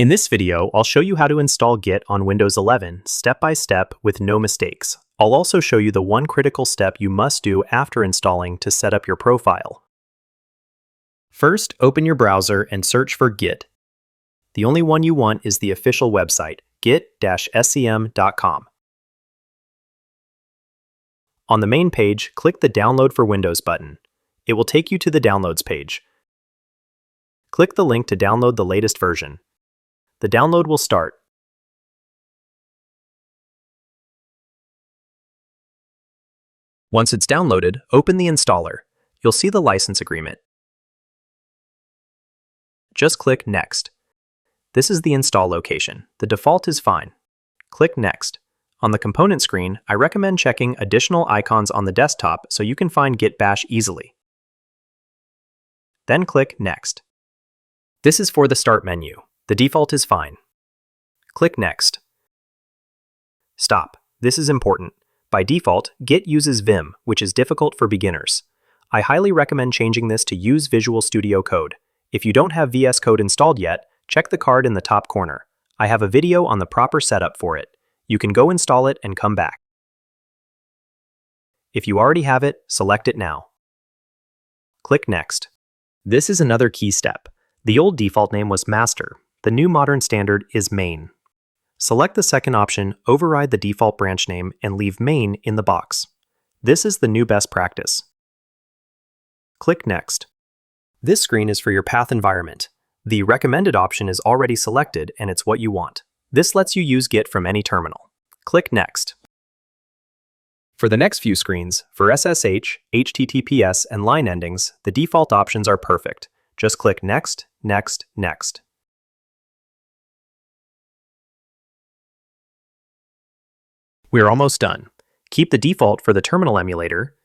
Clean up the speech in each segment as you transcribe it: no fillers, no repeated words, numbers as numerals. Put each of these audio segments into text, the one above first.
In this video, I'll show you how to install Git on Windows 11 step by step with no mistakes. I'll also show you the one critical step you must do after installing to set up your profile. First, open your browser and search for Git. The only one you want is the official website, git-sem.com. On the main page, click the Download for Windows button. It will take you to the Downloads page. Click the link to download the latest version. The download will start. Once it's downloaded, open the installer. You'll see the license agreement. Just click Next. This is the install location. The default is fine. Click Next. On the component screen, I recommend checking additional icons on the desktop so you can find Git Bash easily. Then click Next. This is for the Start menu. The default is fine. Click Next. Stop. This is important. By default, Git uses Vim, which is difficult for beginners. I highly recommend changing this to use Visual Studio Code. If you don't have VS Code installed yet, check the card in the top corner. I have a video on the proper setup for it. You can go install it and come back. If you already have it, select it now. Click Next. This is another key step. The old default name was Master. The new modern standard is Main. Select the second option, override the default branch name, and leave Main in the box. This is the new best practice. Click Next. This screen is for your path environment. The recommended option is already selected and it's what you want. This lets you use Git from any terminal. Click Next. For the next few screens, for SSH, HTTPS, and line endings, the default options are perfect. Just click Next, Next, Next. We're almost done. Keep the default for the terminal emulator.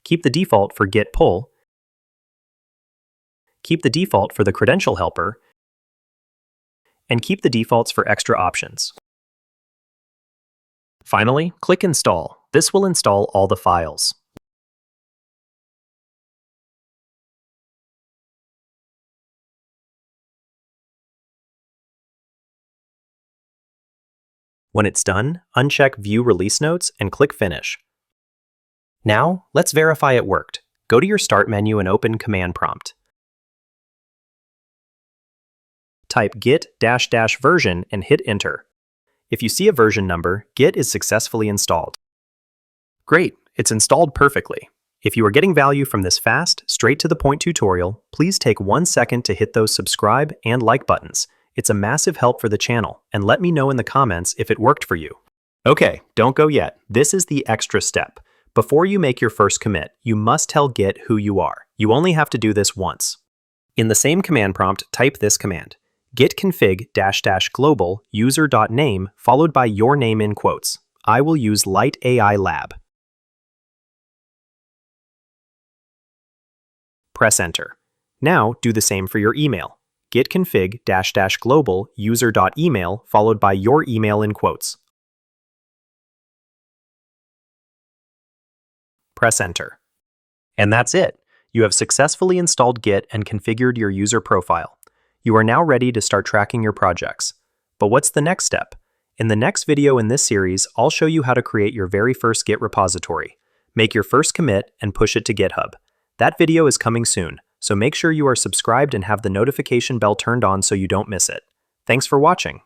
Keep the default for Git pull. Keep the default for the credential helper. And keep the defaults for extra options. Finally, click Install. This will install all the files. When it's done, uncheck View Release Notes and click Finish. Now, let's verify it worked. Go to your Start menu and open Command Prompt. Type git-version and hit Enter. If you see a version number, Git is successfully installed. Great, it's installed perfectly. If you are getting value from this fast, straight-to-the-point tutorial, please take 1 second to hit those subscribe and like buttons. It's a massive help for the channel, and let me know in the comments if it worked for you. Okay, don't go yet. This is the extra step. Before you make your first commit, you must tell Git who you are. You only have to do this once. In the same command prompt, type this command: git config --global user.name followed by your name in quotes. I will use Light AI Lab. Press Enter. Now do the same for your email. Git config --global user.email followed by your email in quotes. Press Enter. And that's it. You have successfully installed Git and configured your user profile. You are now ready to start tracking your projects. But what's the next step? In the next video in this series, I'll show you how to create your very first Git repository. Make your first commit and push it to GitHub. That video is coming soon, so make sure you are subscribed and have the notification bell turned on so you don't miss it. Thanks for watching.